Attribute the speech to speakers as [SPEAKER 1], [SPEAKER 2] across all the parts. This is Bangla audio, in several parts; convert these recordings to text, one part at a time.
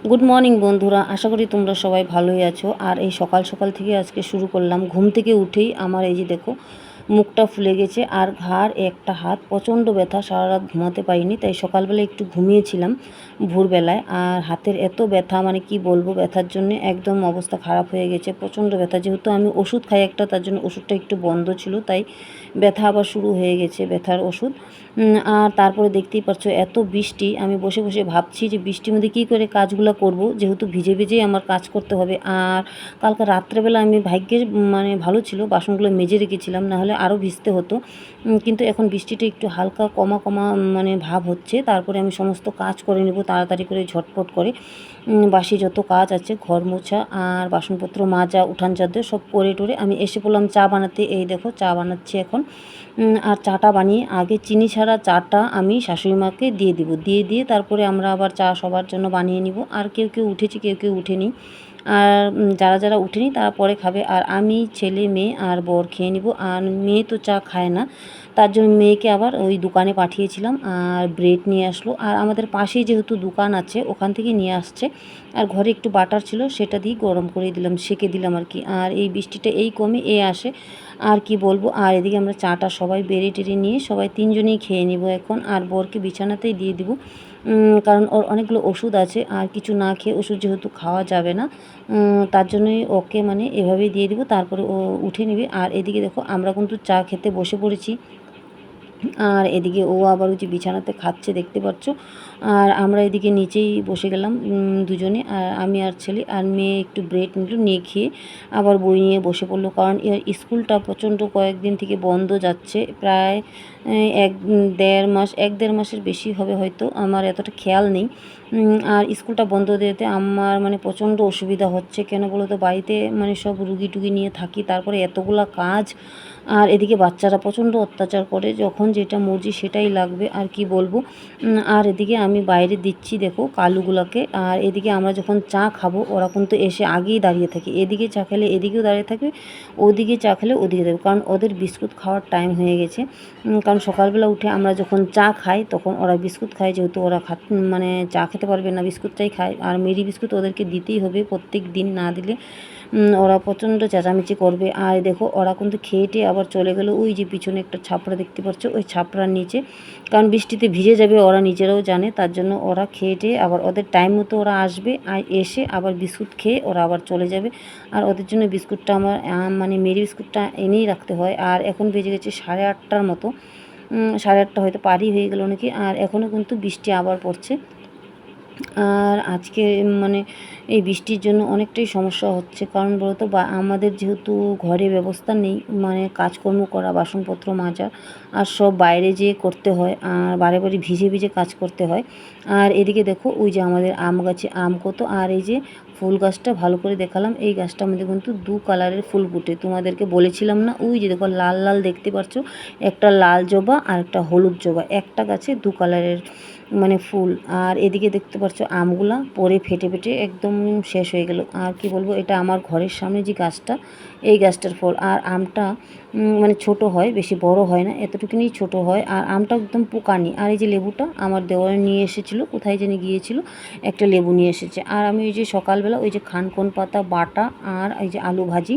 [SPEAKER 1] গুড মর্নিং বন্ধুরা, আশা করি তোমরা সবাই ভালোই আছো। আর এই সকাল সকাল থেকে আজকে শুরু করলাম। ঘুম থেকে উঠেই আমার এই যে দেখো মুখটা ফুলে গেছে আর ঘাড় একটা হাত প্রচণ্ড ব্যথা। সারা রাত ঘুমাতে পারিনি, তাই সকালবেলা একটু ঘুমিয়েছিলাম ভোরবেলায়। আর হাতের এত ব্যথা, মানে কি বলবো, ব্যথার জন্য একদম অবস্থা খারাপ হয়ে গেছে। প্রচণ্ড ব্যথা, যেহেতু আমি ওষুধ খাই একটা, তার জন্য ওষুধটা একটু বন্ধ ছিল, তাই ব্যথা আবার শুরু হয়ে গেছে, ব্যথার ওষুধ। আর তারপরে দেখতেই পাচ্ছ এত বৃষ্টি, আমি বসে বসে ভাবছি যে বৃষ্টির মধ্যে কী করে কাজগুলো করব, যেহেতু ভিজে ভিজেই আমার কাজ করতে হবে। আর কালকে রাত্রেবেলা আমি ভাগ্যের মানে ভালো ছিল, বাসনগুলো মেজে রেখেছিলাম, নাহলে আরও ভিজতে হতো। কিন্তু এখন বৃষ্টিটা একটু হালকা কমা কমা মানে ভাব হচ্ছে। তারপরে আমি সমস্ত কাজ করে নেব তাড়াতাড়ি করে, ঝটপট করে। বাসি যত কাজ আছে, ঘর মোছা আর বাসনপত্র মাজা, উঠান ঝাড় সব করে টরে আমি এসে পড়লাম চা বানাতে। এই দেখো চা বানাচ্ছি এখন। আর চাটা বানিয়ে আগে চিনি ছাড়া চাটা আমি শাশুড়ি মাকে দিয়ে দিব, দিয়ে তারপরে আমরা আবার চা সবার জন্য বানিয়ে নিব। আর কেউ কেউ উঠেছি, কেউ কেউ উঠেনি। আর যারা যারা উঠেনি তারা পরে খাবে। আর আমি, ছেলে, মেয়ে আর বর খেয়ে নিব। আর মেয়ে তো চা খায় না, তার জন্য মেয়েকে আবার ওই দোকানে পাঠিয়েছিলাম আর ব্রেড নিয়ে আসলো। আর আমাদের পাশেই যেহেতু দোকান আছে, ওখান থেকে নিয়ে আসছে। আর ঘরে একটু বাটার ছিল, সেটা দিয়ে গরম করে দিলাম, সেঁকে দিলাম আর কি। আর এই বৃষ্টিটা এই কমে আসে, আর কি বলবো। আর এদিকে আমরা চাটা সবাই বেড়ে টেড়ে নিয়ে সবাই তিনজনেই খেয়ে নিব এখন। আর বরকে বিছানাতেই দিয়ে দিব, কারণ ওর অনেকগুলো ওষুধ আছে, আর কিছু না খেয়ে ওষুধ যেহেতু খাওয়া যাবে না, তার জন্যই ওকে মানে এভাবেই দিয়ে দিব, তারপরে ও উঠে নেবে। আর এদিকে দেখো আমরা কিন্তু চা খেতে বসে পড়েছি। আর এদিকে ও আবার ওই যে বিছানাতে খাচ্ছে, দেখতে পাচ্ছ। আর আমরা এদিকে নিচেই বসে গেলাম দুজনে, আর আমি আর ছেলে। আর মেয়ে একটু ব্রেড নিল, নিয়ে খেয়ে আবার বই নিয়ে বসে পড়লো, কারণ এর স্কুলটা প্রচণ্ড কয়েকদিন থেকে বন্ধ যাচ্ছে, প্রায় এক দেড় মাসের বেশি হবে হয়তো, আমার এতটা খেয়াল নেই। আর স্কুলটা বন্ধ দিতে আমার মানে প্রচণ্ড অসুবিধা হচ্ছে। কেন বলো তো, বাড়িতে মানে সব রুগী টুগি নিয়ে থাকি, তারপরে এতগুলা কাজ। আর এদিকে বাচ্চারা প্রচণ্ড অত্যাচার করে, যখন যেটা মর্জি সেটাই লাগবে, আর কি বলবো। আর এদিকে আমি বাইরে দিচ্ছি দেখো কালুগুলাকে। আর এদিকে আমরা যখন চা খাবো, ওরা কিন্তু এসে আগেই দাঁড়িয়ে থাকে, এদিকে চা খেলে এদিকেও দাঁড়িয়ে থাকবে, ওদিকে চা খেলে ওদিকে দেবে, কারণ ওদের বিস্কুট খাওয়ার টাইম হয়ে গেছে। কারণ সকালবেলা উঠে আমরা যখন চা খাই, তখন ওরা বিস্কুট খায়, যেহেতু ওরা মানে চা খেতে পারবে না, বিস্কুটটাই খায়। আর মেরি বিস্কুট ওদেরকে দিতেই হবে প্রত্যেক দিন, না দিলে ওরা প্রচণ্ড চেঁচামেচি করবে। আর দেখো ওরা কিন্তু খেয়ে আবার চলে গেলো ওই যে পিছনে একটা ছাপড়া দেখতে পাচ্ছ, ওই ছাপড়ার নিচে, কারণ বৃষ্টিতে ভিজে যাবে, ওরা নিজেরাও জানে, তার জন্য ওরা খেয়ে আবার ওদের টাইম মতো ওরা আসবে, আর এসে আবার বিস্কুট খেয়ে ওরা আবার চলে যাবে। আর ওদের জন্য বিস্কুটটা আমার মানে মেরি বিস্কুটটা এনেই রাখতে হয়। আর এখন বেজে গেছে 8:30টার মতো, 8:30 হয়তো পারই হয়ে গেল নাকি। আর এখনও কিন্তু বৃষ্টি আবার পড়ছে। আর আজকে মানে এই বৃষ্টির জন্য অনেকটাই সমস্যা হচ্ছে, কারণ বলতো বা আমাদের যেহেতু ঘরে ব্যবস্থা নেই, মানে কাজকর্ম করা, বাসনপত্র মাজার, আর সব বাইরে যেয়ে করতে হয়, আর বারে বারে ভিজে ভিজে কাজ করতে হয়। আর এদিকে দেখো ওই যে আমাদের আম গাছে আম কত, আর এই যে ফুল গাছটা ভালো করে দেখালাম, এই গাছটার মধ্যে কিন্তু 2 কালারের ফুল ফুটে, তোমাদেরকে বলেছিলাম না। ওই যে দেখো লাল লাল দেখতে পাচ্ছ, একটা লাল জবা আর একটা হলুদ জবা, একটা গাছে 2 কালারের মানে ফুল। আর এদিকে দেখতে পাচ্ছ আমগুলা পরে ফেটে ফেটে একদম শেষ হয়ে গেল। আর কি বলবো, এটা আমার ঘরের সামনে যে গাছটা, এই গাছটার ফল। আর আমটা মানে ছোট হয়, বেশি বড় হয় না, এতটুকুনি ছোট হয়। আর আমটা একদম পোকানি। আর এই যে লেবুটা আমার দেওয়ার নিয়ে এসেছিলো, কোথায় জানি গিয়েছিল, একটা লেবু নিয়ে এসেছে। আর আমি ওই যে সকালবেলা ওই যে খানকন পাতা বাটা আর এই যে আলু ভাজি,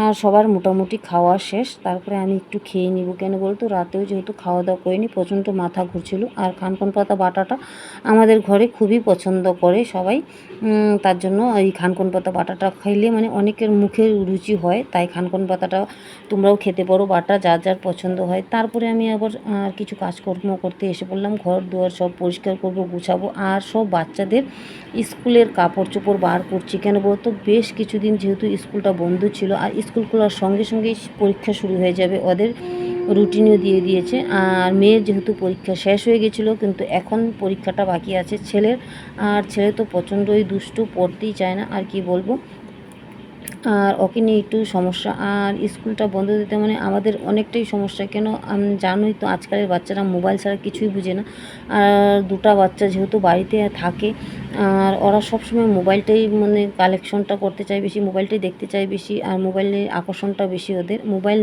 [SPEAKER 1] আর সবার মোটামুটি খাওয়া শেষ। তারপরে আমি একটু খেয়ে নিব, কেন বলতো রাতেও যেহেতু খাওয়া দাওয়া করিনি, প্রচণ্ড মাথা ঘুরছিল। আর খানকন পাতা বাটাটা আমাদের ঘরে খুবই পছন্দ করে সবাই, তার জন্য এই খানকন পাতা বাটাটা খাইলে মানে অনেকের মুখে রুচি হয়, তাই খানকন পাতাটা তোমরাও খেতে পারো, বাটা যার যার পছন্দ হয়। তারপরে আমি আবার আর কিছু কাজকর্ম করতে এসে পড়লাম, ঘর দুয়ার সব পরিষ্কার করব, গুছাবো। আর সব বাচ্চাদের স্কুলের কাপড় চোপড় বার করছি, কেন বলতো বেশ কিছুদিন যেহেতু স্কুলটা বন্ধ ছিল, আর স্কুল খোলার সঙ্গে সঙ্গেই পরীক্ষা শুরু হয়ে যাবে, ওদের রুটিনও দিয়ে দিয়েছে। আর মেয়ের যেহেতু পরীক্ষা শেষ হয়ে গেছিলো, কিন্তু এখন পরীক্ষাটা বাকি আছে ছেলের। আর ছেলে তো প্রচণ্ডই দুষ্টু, পড়তেই চায় না, আর কি বলবো। আর ওকে নিয়ে একটু সমস্যা। আর স্কুলটা বন্ধ দিতে মানে আমাদের অনেকটাই সমস্যা, কেন জানোই তো আজকালের বাচ্চারা মোবাইল ছাড়া কিছুই বুঝে না। আর দুটা বাচ্চা যেহেতু বাড়িতে থাকে, আর ওরা সবসময় মোবাইলটাই মানে কালেকশনটা করতে চায় বেশি, মোবাইলটাই দেখতে চায় বেশি। আর মোবাইলের আকর্ষণটা বেশি ওদের, মোবাইল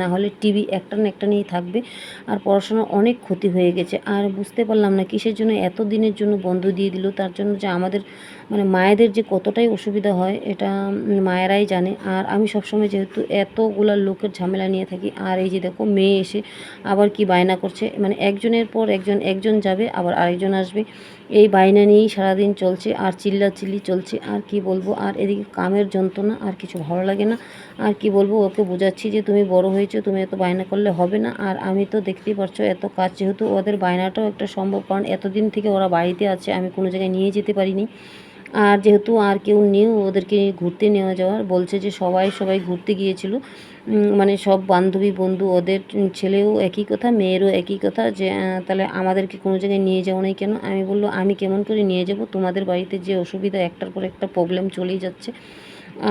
[SPEAKER 1] না হলে টিভি, একটা না একটা নিয়েই থাকবে। আর পড়াশোনার অনেক ক্ষতি হয়ে গেছে। আর বুঝতে পারলাম না কিসের জন্য এত দিনের জন্য বন্ধ দিয়ে দিল, তার জন্য যে আমাদের মানে মায়েদের যে কতটাই অসুবিধা হয় এটা মায়েরাই জানে। আর আমি সবসময় যেহেতু এতগুলা লোকের ঝামেলা নিয়ে থাকি, আর এই যে দেখো মেয়ে এসে আবার কি বায়না করছে, মানে একজনের পর একজন যাবে আবার আরেকজন আসবে, এই বায়না নিয়েই সারাদিন চলছে আর চিল্লাচিল্লি চলছে। আর কি বলবো, আর এদিকে কামের যন্ত্রণা, আর কিছু ভালো লাগে না। আর কি বলবো, ওকে বোঝাচ্ছি যে তুমি বড় হয়েছো, তুমি এত বায়না করলে হবে না। আর আমি তো দেখতেই পারছো এত কাজ, যেহেতু ওদের বায়নাটাও একটা সম্ভব, কারণ এতদিন থেকে ওরা বাড়িতে আছে, আমি কোনো জায়গায় নিয়ে যেতে পারিনি। আর যেহেতু আর কেউ নেই ওদেরকে ঘুরতে নেওয়া যাওয়ার, বলছে যে সবাই ঘুরতে গিয়েছিল, মানে সব বান্ধবী বন্ধু, ওদের ছেলেও একই কথা, মেয়েরও একই কথা, যে তাহলে আমাদেরকে কোনো জায়গায় নিয়ে যাও নাই কেন? আমি বললো আমি কেমন করে নিয়ে যাব, তোমাদের বাড়িতে যে অসুবিধা, একটার পর একটা প্রবলেম চলেই যাচ্ছে,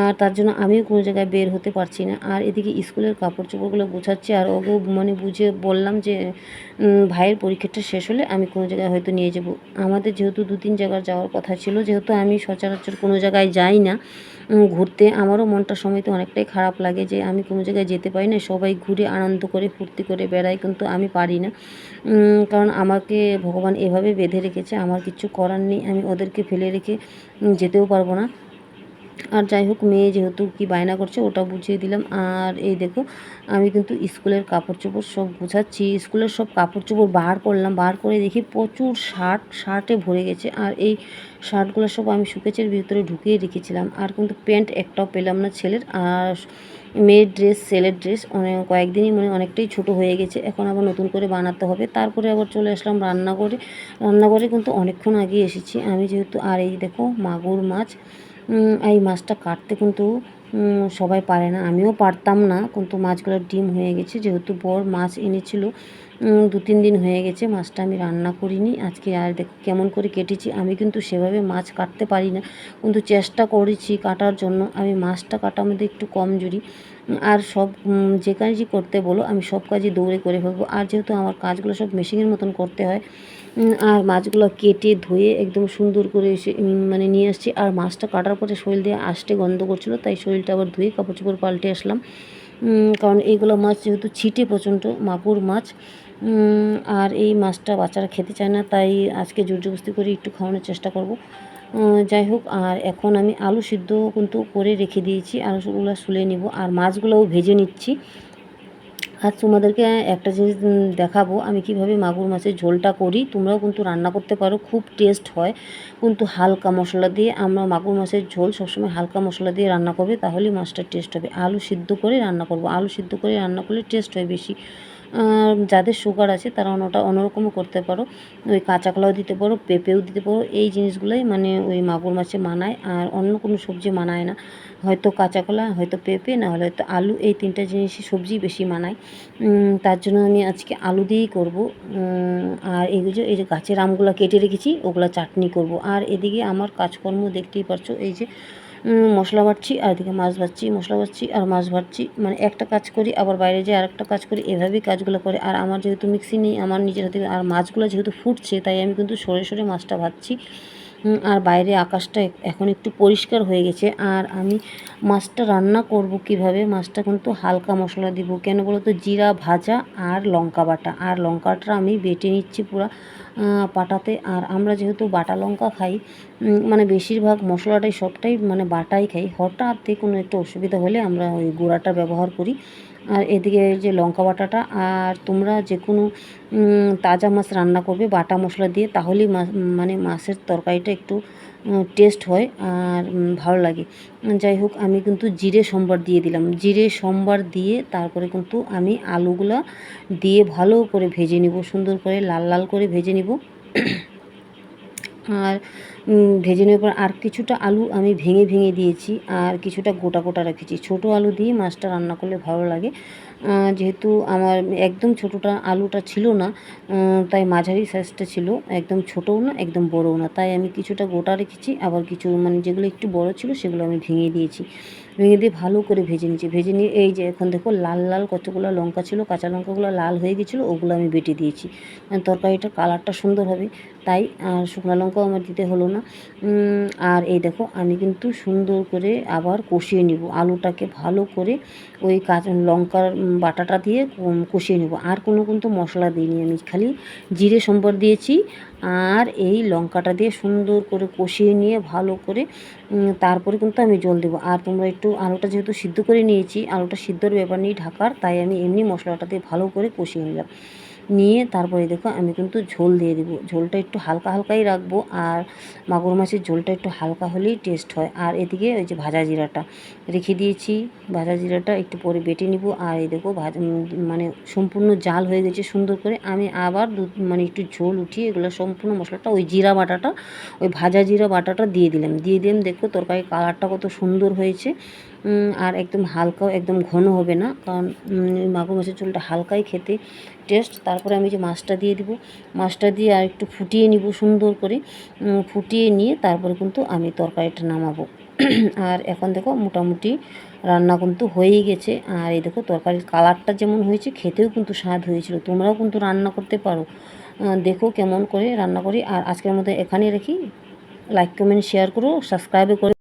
[SPEAKER 1] আর তার জন্য আমিও কোনো জায়গায় বের হতে পারছি না। আর এদিকে স্কুলের কাপড় চোপড়গুলো গোছাচ্ছি, আর ওকেও মানে বুঝে বললাম যে ভাইয়ের পরীক্ষাটা শেষ হলে আমি কোনো জায়গায় হয়তো নিয়ে যাব। আমাদের যেহেতু 2-3 জায়গায় যাওয়ার কথা ছিল, যেহেতু আমি সচরাচর কোনো জায়গায় যাই না ঘুরতে, আমারও মনটা সময়তে অনেকটাই খারাপ লাগে যে আমি কোনো জায়গায় যেতে পারি না। সবাই ঘুরে আনন্দ করে ফুর্তি করে বেড়ায়, কিন্তু আমি পারি না। কারণ আমাকে ভগবান এভাবে বেঁধে রেখেছে, আমার কিচ্ছু করার নেই, আমি ওদেরকে ফেলে রেখে যেতেও পারবো না। আর যাই হোক, মেয়ে যেহেতু কি বায়না করছে ওটা বুঝিয়ে দিলাম। আর এই দেখো আমি কিন্তু স্কুলের কাপড় চোপড় সব গুছাচ্ছি, স্কুলের সব কাপড় চোপড় বার করলাম, বার করে দেখি প্রচুর শার্টে ভরে গেছে। আর এই শার্টগুলো সব আমি শুকেচের ভিতরে ঢুকিয়ে রেখেছিলাম। আর কিন্তু প্যান্ট একটাও পেলাম না ছেলের। আর মেয়ের ড্রেস, ছেলের ড্রেস অনেক কয়েকদিনই মানে অনেকটাই ছোট হয়ে গেছে, এখন আবার নতুন করে বানাতে হবে। তারপরে আবার চলে আসলাম রান্নাঘরে কিন্তু অনেকক্ষণ আগে এসেছি আমি যেহেতু। আর এই দেখো মাগুর মাছ, এই মাছটা কাটতে কিন্তু সবাই পারে না, আমিও পারতাম না, কিন্তু মাছগুলো ডিম হয়ে গেছে, যেহেতু বর মাছ এনেছিল 2-3 দিন হয়ে গেছে, মাছটা আমি রান্না করিনি আজকে। আর দেখো কেমন করে কেটেছি, আমি কিন্তু সেভাবে মাছ কাটতে পারি না, কিন্তু চেষ্টা করেছি কাটার জন্য। আমি মাছটা কাটার মধ্যে একটু কমজোরি। আর সব যে কাজই করতে বলো আমি সব কাজই দৌড়ে করে ফেলবো। আর যেহেতু আমার কাজগুলো সব মেশিনের মতন করতে হয়, আর মাছগুলো কেটে ধুয়ে একদম সুন্দর করে এসে মানে নিয়ে আসছি। আর মাছটা কাটার পরে শরীর দিয়ে আষ্টে গন্ধ করছিলো, তাই শরীরটা আবার ধুয়ে কাপড় চোপড় পাল্টে আসলাম। কারণ এইগুলো মাছ যেহেতু ছিটে প্রচণ্ড, মাগুর মাছ। আর এই মাছটা বাচ্চারা খেতে চায় না, তাই আজকে জোর জবরদস্তি করে একটু খাওয়ানোর চেষ্টা করব। যাই হোক, আর এখন আমি আলু সিদ্ধ কিন্তু করে রেখে দিয়েছি, আলুগুলো সুলে নিব আর মাছগুলোও ভেজে নিচ্ছি। আজ তোমাদেরকে একটা জিনিস দেখাবো আমি কিভাবে মাগুর মাছের ঝোলটা করি, তোমরাও কিন্তু রান্না করতে পারো, খুব টেস্ট হয়। কিন্তু হালকা মশলা দিয়ে, আমরা মাগুর মাছের ঝোল সবসময় হালকা মশলা দিয়ে রান্না করবে, তাহলেই মাছটা টেস্ট হবে। আলু সিদ্ধ করে রান্না করব, আলু সিদ্ধ করে রান্না করলে টেস্ট হয় বেশি। যাদের সুগার আছে তারা ওটা অন্যরকমও করতে পারো, ওই কাঁচা কলাও দিতে পারো, পেঁপেও দিতে পারো, এই জিনিসগুলোই মানে ওই মাগুর মাছে মানায়, আর অন্য কোনো সবজি মানায় না। হয়তো কাঁচা কলা, হয়তো পেঁপে, না হলে হয়তো আলু, এই 3টা জিনিসই সবজি বেশি মানায়। তার জন্য আমি আজকে আলু দিয়েই করব। আর এই যে গাছের আমগুলো কেটে রেখেছি, ওগুলো চাটনি করব। আর এদিকে আমার কাজকর্ম দেখতেই পারছো, এই যে মশলা বাটছি, আর এদিকে মাছ ভাজছি, মশলা বাটছি আর মাছ ভাজছি, মানে একটা কাজ করি আবার বাইরে যেয়ে আরেকটা কাজ করি, এভাবেই কাজগুলো করে। আর আমার যেহেতু মিক্সি নেই, আমার নিজের হাতে, আর মাছগুলো যেহেতু ফুটছে, তাই আমি কিন্তু সরে সরে মাছটা ভাজছি। আর বাইরে আকাশটা এখন একটু পরিষ্কার হয়ে গেছে। আর আমি মাছটা রান্না করব কিভাবে, মাছটা কিন্তু হালকা মশলা দিব, কেন বলো তো, জিরা ভাজা আর লঙ্কা বাটা, আর লঙ্কাটা আমি বেটে নিচ্ছি পুরা পাটাতে। আর আমরা যেহেতু বাটা লঙ্কা খাই, মানে বেশিরভাগ মশলাটাই সবটাই মানে বাটাই খাই, হঠাৎ কোনো একটা অসুবিধা হলে আমরা ওই গুঁড়াটা ব্যবহার করি। আর এদিকে যে লঙ্কা বাটাটা, আর তোমরা যে কোনো তাজা মাছ রান্না করবে বাটা মশলা দিয়ে, তাহলেই মানে মাছের তরকারিটা একটু টেস্ট হয় আর ভালো লাগে। যাই হোক, আমি কিন্তু জিরে সম্বার দিয়ে দিলাম, জিরে সম্বার দিয়ে তারপরে কিন্তু আমি আলুগুলা দিয়ে ভালো করে ভেজে নিব, সুন্দর করে লাল লাল করে ভেজে নিব। আর ভেজে নেওয়ার পর আর কিছুটা আলু আমি ভেঙে ভেঙে দিয়েছি, আর কিছুটা গোটা গোটা রেখেছি। ছোটো আলু দিয়ে মাছটা রান্না করলে ভালো লাগে। যেহেতু আমার একদম ছোটোটা আলুটা ছিল না, তাই মাঝারি সাইজটা ছিল, একদম ছোটোও না একদম বড়ও না, তাই আমি কিছুটা গোটা রেখেছি, আবার কিছু মানে যেগুলো একটু বড় ছিল সেগুলো আমি ভেঙে দিয়েছি। ভেঙে দিয়ে ভালো করে ভেজে নিয়েছি, ভেজে নিয়ে এই যে এখন দেখো লাল লাল কতগুলো লঙ্কা ছিল, কাঁচা লঙ্কাগুলো লাল হয়ে গেছিলো, ওগুলো আমি বেটে দিয়েছি, তরকারিটার কালারটা সুন্দর হবে। তাই আর শুকনো লঙ্কাও আমার দিতে হলো না। আর এই দেখো আমি কিন্তু সুন্দর করে আবার কষিয়ে নিব আলুটাকে ভালো করে, ওই কাঁচা লঙ্কার বাটাটা দিয়ে কষিয়ে নেব। আর কোনো কিন্তু মশলা দিইনি, আমি খালি জিরে সম্বর দিয়েছি আর এই লঙ্কাটা দিয়ে সুন্দর করে কষিয়ে নিয়ে ভালো করে তারপরে কিন্তু আমি জল দেবো। আর তোমরা একটু আলুটা যেহেতু সিদ্ধ করে নিয়েছি, আলুটা সিদ্ধর ব্যাপার নেই ঢাকার, তাই আমি এমনি মশলাটা দিয়ে ভালো করে কষিয়ে নিলাম। নিয়ে তারপরে দেখো আমি কিন্তু ঝোল দিয়ে দেবো। ঝোলটা একটু হালকা হালকাই রাখবো, আর মাগুর মাছের ঝোলটা একটু হালকা হলেই টেস্ট হয়। আর এদিকে ওই যে ভাজা জিরাটা রেখে দিয়েছি, ভাজা জিরাটা একটু পরে বেটে নিব। আর এই দেখো মানে সম্পূর্ণ জাল হয়ে গেছে সুন্দর করে। আমি আবার মানে একটু ঝোল উঠিয়ে এগুলো সম্পূর্ণ মশলাটা ওই জিরা বাটাটা, ওই ভাজা জিরা বাটাটা দিয়ে দিলাম। দেখো তরকারির কালারটা কত সুন্দর হয়েছে। আর একদম হালকাও, একদম ঘন হবে না, কারণ মাগুর মাছের ঝোলটা হালকাই খেতে টেস্ট। তারপরে আমি যে মাছটা দিয়ে দিব, মাছটা দিয়ে আর একটু ফুটিয়ে নিব সুন্দর করে। ফুটিয়ে নিয়ে তারপরে কিন্তু আমি তরকারিটা নামাবো। আর এখন দেখো মোটামুটি রান্না কিন্তু হয়েই গেছে। আর এই দেখো তরকারির কালারটা যেমন হয়েছে, খেতেও কিন্তু স্বাদ হয়েছিল। তোমরাও কিন্তু রান্না করতে পারো, দেখো কেমন করে রান্না করি। আর আজকের মধ্যে এখানেই রাখি। লাইক কমেন্ট শেয়ার করো, সাবস্ক্রাইবও করো।